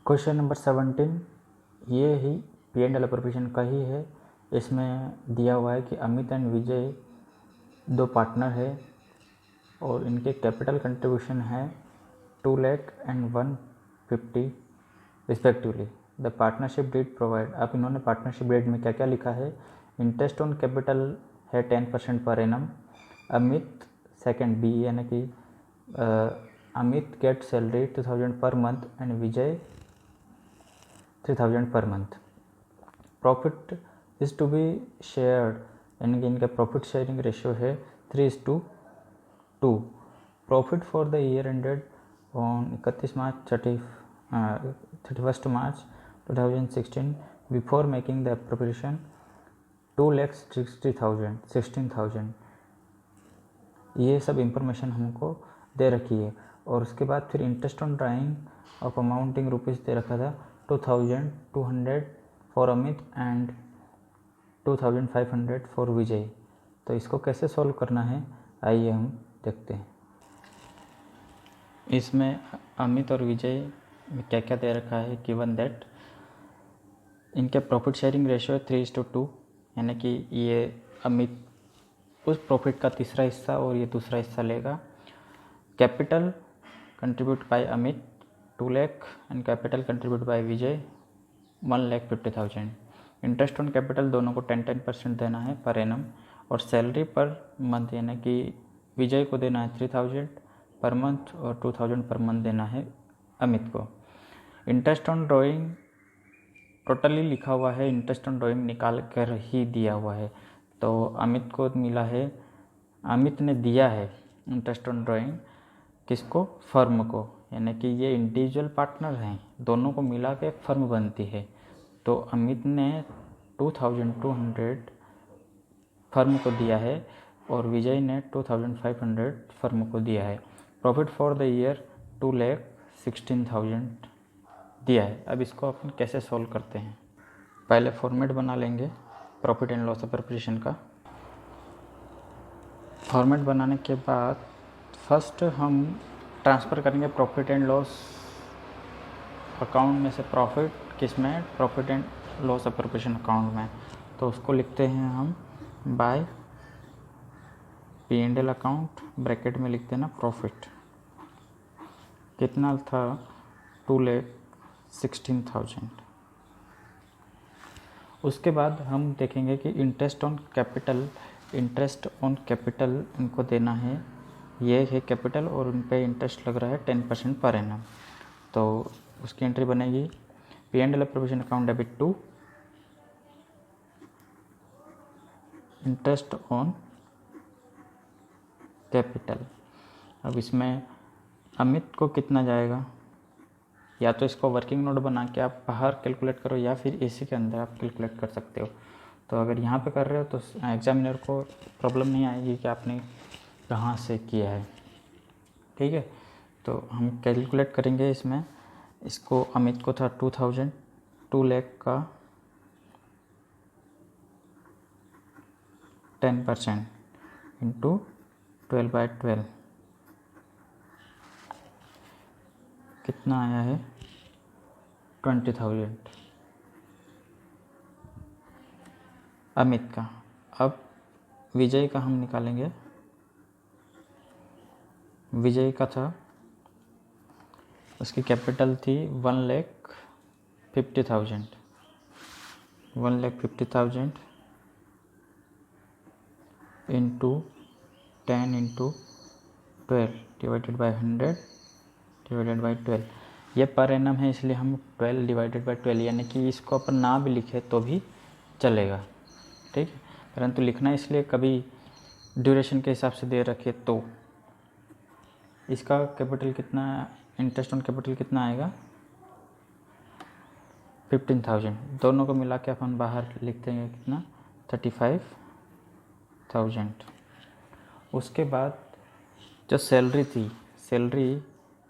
Question number 17 ये ही P and L appropriation का ही है। इसमें दिया हुआ है कि अमित एंड विजय दो पार्टनर है और इनके कैपिटल कंट्रीब्यूशन है 2 lakh and 150 respectively. The partnership deed provide, अब इन्होंने पार्टनरशिप डीड में क्या क्या लिखा है। इंटरेस्ट ऑन कैपिटल है 10% per annum. Amit second B यानी कि Amit get salary 2000 per month and Vijay 3000 per month. Profit is to be shared यानी कि इनका प्रॉफिट शेयरिंग रेशियो है 3:2। Profit for the year ended on 31 March 2016 before making the appropriation 2,60,000 ये सब information हमको दे रखी है। और उसके बाद फिर interest on drawing of amounting rupees दे रखा था 2,200 for Amit and 2,500 for Vijay. तो इसको कैसे सॉल्व करना है आइए हम देखते हैं। इसमें अमित और विजय में क्या क्या दे रखा है। गिवन दैट इनके प्रॉफिट शेयरिंग रेशियो 3:2 यानी कि ये अमित उस प्रॉफिट का तीसरा हिस्सा और ये दूसरा हिस्सा लेगा। Capital contribute by Amit 2 lakh and capital contribute by Vijay 1,50,000। Interest on capital दोनों को 10% देना है पर एनम। और सैलरी पर मंथ यानी कि विजय को देना है 3,000 पर मंथ और 2,000 पर मंथ देना है अमित को। इंटरेस्ट ऑन ड्राइंग टोटली लिखा हुआ है, इंटरेस्ट ऑन ड्राइंग निकाल कर ही दिया हुआ है। तो अमित को मिला है, अमित ने दिया है इंटरेस्ट ऑन ड्राइंग किसको, फर्म को, यानी कि ये इंडिविजुअल पार्टनर हैं, दोनों को मिला के एक फर्म बनती है। तो अमित ने 2,200 फर्म को दिया है और विजय ने 2,500 फर्म को दिया है। प्रॉफिट फॉर द ईयर 2,16,000 दिया है। अब इसको अपन कैसे सॉल्व करते हैं। पहले फॉर्मेट बना लेंगे प्रॉफिट एंड लॉस अप्रोप्रिएशन का। फॉर्मेट बनाने के बाद फर्स्ट हम ट्रांसफ़र करेंगे प्रॉफिट एंड लॉस अकाउंट में से प्रॉफिट किस में, profit and loss appropriation account में। तो उसको लिखते हैं हम by P and L account, bracket में लिखते हैं ना प्रॉफिट कितना था 2,16,000। उसके बाद हम देखेंगे कि इंटरेस्ट ऑन कैपिटल इनको देना है, ये है कैपिटल और उन पे इंटरेस्ट लग रहा है 10% पर एनम। तो उसकी एंट्री बनेगी P and L appropriation account debit 2 interest on capital. अब इसमें अमित को कितना जाएगा, या तो इसको वर्किंग नोट बना के आप बाहर कैलकुलेट करो या फिर इसी के अंदर आप कैलकुलेट कर सकते हो। तो अगर यहाँ पे कर रहे हो तो एग्जामिनर को प्रॉब्लम नहीं आएगी कि आपने कहाँ से किया है, ठीक है। तो हम कैलकुलेट करेंगे इसमें। इसको अमित को था 2,000, 2 लाख का 10% इंटू 12/12 कितना आया है 20,000 अमित का। अब विजय का हम निकालेंगे। विजय का था, उसकी कैपिटल थी 1,50,000 into 10 into 12 divided by 100 divided by 12। ये पर एनम है इसलिए हम 12 डिवाइडेड बाई 12 यानी कि इसको अपन ना भी लिखे तो भी चलेगा, ठीक है। परंतु लिखना इसलिए कभी ड्यूरेशन के हिसाब से दे रखे तो। इसका कैपिटल कितना, इंटरेस्ट ऑन कैपिटल कितना आएगा 15,000। दोनों को मिला के अपन बाहर लिख देंगे कितना 35,000। उसके बाद जो सैलरी थी, सैलरी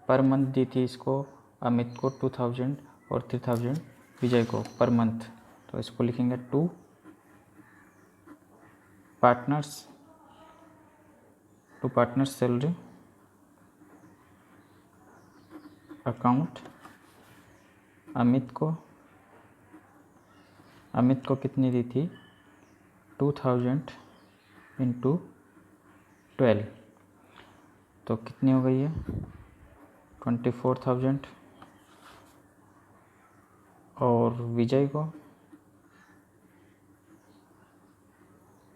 पर मंथ दी थी इसको अमित को 2,000 और 3,000 विजय को पर मंथ। तो इसको लिखेंगे 2 पार्टनर्स सैलरी अकाउंट अमित को कितनी दी थी 2000 इंटू 12, तो कितनी हो गई है 24,000। और विजय को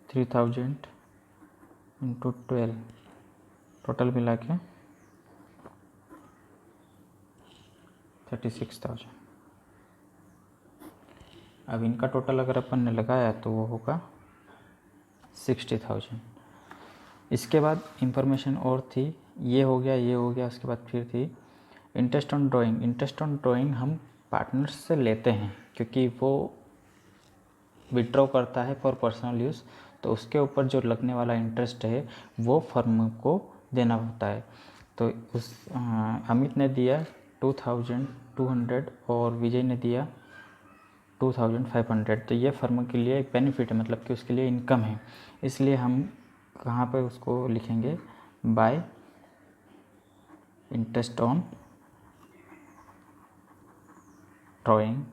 3,000 इंटू 12, टोटल मिला के 36,000। अब इनका टोटल अगर अपन ने लगाया तो वो होगा 60,000। इसके बाद इंफॉर्मेशन और थी, ये हो गया। उसके बाद फिर थी interest on drawing. Interest on drawing हम पार्टनर्स से लेते हैं क्योंकि वो विड्रॉ करता है फॉर पर्सनल यूज़, तो उसके ऊपर जो लगने वाला इंटरेस्ट है वो फर्म को देना होता है। तो उस अमित ने दिया 2,200 और विजय ने दिया 2,500, तो ये फर्म के लिए एक बेनिफिट है, मतलब कि उसके लिए इनकम है। इसलिए हम कहाँ पे उसको लिखेंगे, bye interest on drawing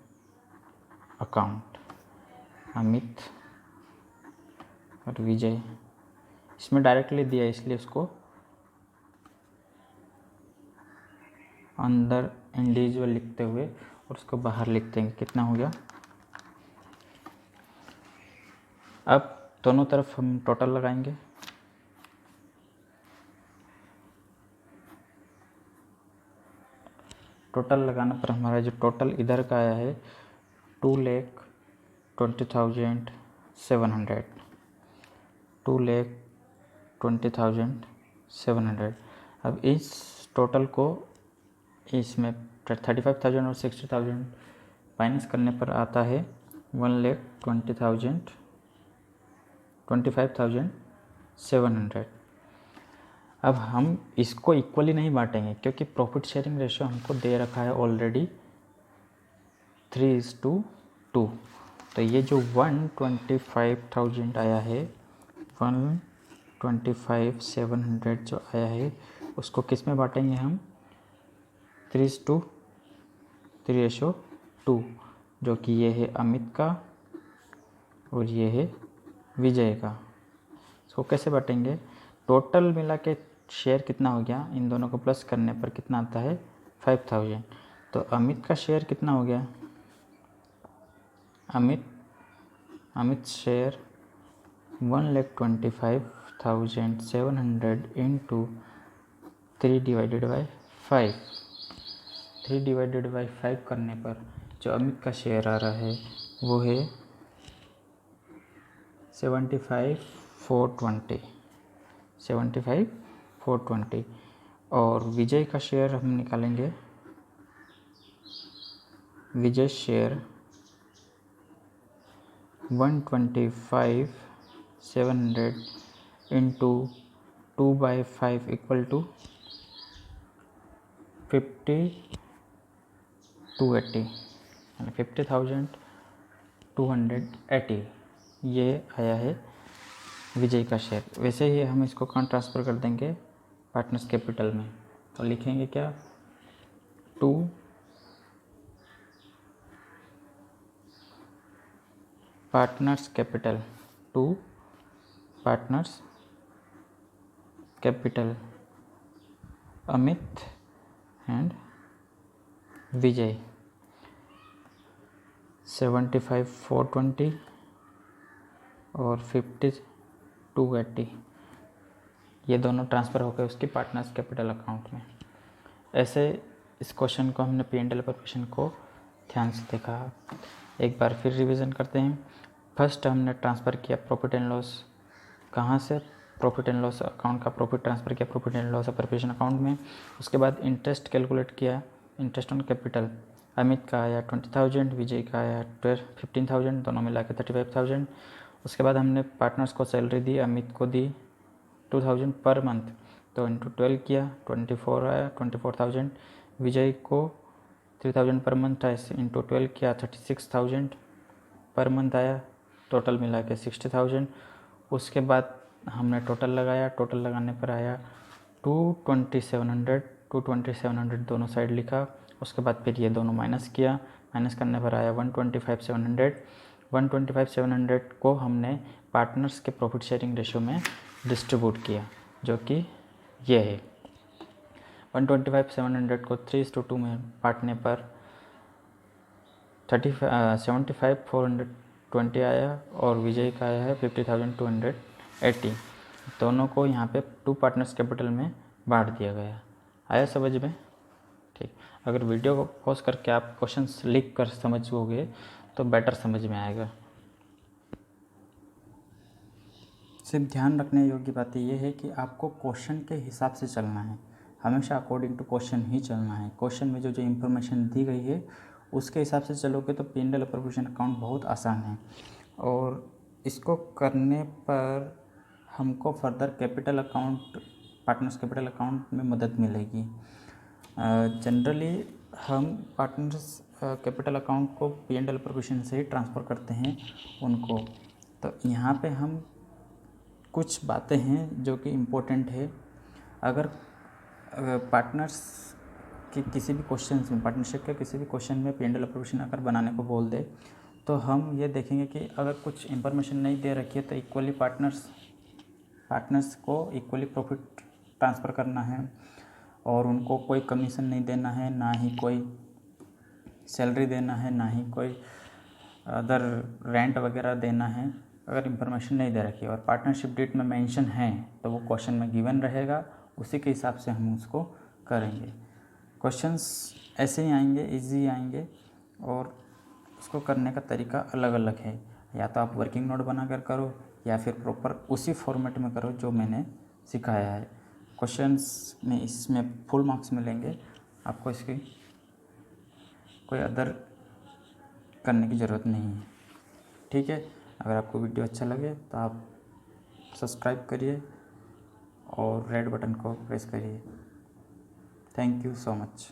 account Amit और विजय। इसमें डायरेक्टली दिया इसलिए उसको अंदर इंडिविजुअल लिखते हुए और उसको बाहर लिखते हैं। कितना हो गया। अब दोनों तरफ हम टोटल लगाएंगे। टोटल लगाने पर हमारा जो टोटल इधर का आया है 2,20,700, 2,20,700। अब इस टोटल को इसमें 35,000 और 60,000 माइनस करने पर आता है 1,25,700। अब हम इसको इक्वली नहीं बांटेंगे क्योंकि प्रॉफिट शेयरिंग रेशियो हमको दे रखा है ऑलरेडी 3:2। तो ये जो 125,000 आया है, 125,700 जो आया है उसको किस में बांटेंगे हम 3:2, जो कि ये है अमित का और ये है विजय का। इसको कैसे बांटेंगे, टोटल मिला के शेयर कितना हो गया, इन दोनों को प्लस करने पर कितना आता है 5,000। तो अमित का शेयर कितना हो गया, अमित शेयर 1,25,700 इंटू 3/5। 3/5 करने पर जो अमित का शेयर आ रहा है वो है 75,420। और विजय का शेयर हम निकालेंगे, विजय शेयर 125,700 इंटू 2/5 इक्वल टू 50,280, 50,280 ये आया है विजय का शेयर। वैसे ही हम इसको कहाँ ट्रांसफ़र कर देंगे, पार्टनर्स कैपिटल में। तो लिखेंगे क्या, 2 partners capital, 2 partners capital Amit and Vijay 75,420 और 50,280, ये दोनों ट्रांसफ़र हो गए उसकी पार्टनर्स कैपिटल अकाउंट में। ऐसे इस क्वेश्चन को हमने P&L प्रिपरेशन को ध्यान से देखा। एक बार फिर रिवीजन करते हैं। फर्स्ट हमने ट्रांसफ़र किया प्रॉफिट एंड लॉस, कहाँ से, प्रॉफिट एंड लॉस अकाउंट का प्रॉफिट ट्रांसफ़र किया profit and loss preparation account में। उसके बाद इंटरेस्ट कैलकुलेट किया, इंटरेस्ट ऑन कैपिटल अमित का आया 20,000, विजय का आया 15,000, दोनों मिला के 35,000। उसके बाद हमने पार्टनर्स को सैलरी दी, अमित को दी 2,000 पर मंथ, तो इंटू 12 किया 24 आया 24,000। विजय को 3,000 पर मंथ आया, इंटू 12 किया 36,000 पर मंथ आया, टोटल मिला के 60,000। उसके बाद हमने टोटल लगाया, टोटल लगाने पर आया 2,2700 दोनों साइड लिखा उसके बाद फिर ये दोनों माइनस किया, माइनस करने पर आया 125,700। 125,700 को हमने पार्टनर्स के प्रॉफिट शेयरिंग रेशियो में डिस्ट्रीब्यूट किया, जो कि ये है। 125,700 को 3:2 में बांटने पर 75,420 आया और विजय का आया है 50,280। दोनों को यहाँ पे 2 पार्टनर्स कैपिटल में बांट दिया गया। आया समझ में? ठीक। अगर वीडियो को पॉज करके आप क्वेश्चंस लिख कर समझोगे तो बेटर समझ में आएगा। सिर्फ ध्यान रखने योग्य बात ये है कि आपको क्वेश्चन के हिसाब से चलना है, हमेशा अकॉर्डिंग टू क्वेश्चन ही चलना है। क्वेश्चन में जो इन्फॉर्मेशन दी गई है उसके हिसाब से चलोगे तो P&L प्रोविजन अकाउंट बहुत आसान है, और इसको करने पर हमको further capital account, partners capital account में मदद मिलेगी। जनरली हम पार्टनर्स कैपिटल अकाउंट को P&L प्रोविजन से ही ट्रांसफ़र करते हैं उनको। तो यहाँ पे हम कुछ बातें हैं जो कि इम्पोर्टेंट है। अगर पार्टनर्स के किसी भी क्वेश्चन में, पार्टनरशिप के किसी भी क्वेश्चन में P&L प्रोविजन अगर बनाने को बोल दे तो हम ये देखेंगे कि अगर कुछ इन्फॉर्मेशन नहीं दे रखी है तो इक्वली पार्टनर्स को इक्वली प्रॉफिट ट्रांसफ़र करना है, और उनको कोई कमीशन नहीं देना है, ना ही कोई सैलरी देना है, ना ही कोई अदर रेंट वगैरह देना है अगर इन्फॉर्मेशन नहीं दे रखी है। और पार्टनरशिप डेट में मेंशन है तो वो क्वेश्चन में गिवन रहेगा, उसी के हिसाब से हम उसको करेंगे। क्वेश्चंस ऐसे ही आएंगे, इजी आएंगे, और उसको करने का तरीका अलग अलग है। या तो आप वर्किंग नोट बना कर करो या फिर प्रॉपर उसी फॉर्मेट में करो जो मैंने सिखाया है। क्वेश्चंस में इसमें फुल मार्क्स मिलेंगे, आपको इसकी कोई अदर करने की ज़रूरत नहीं है। ठीक है, अगर आपको वीडियो अच्छा लगे तो आप सब्सक्राइब करिए और रेड बटन को प्रेस करिए। Thank you so much.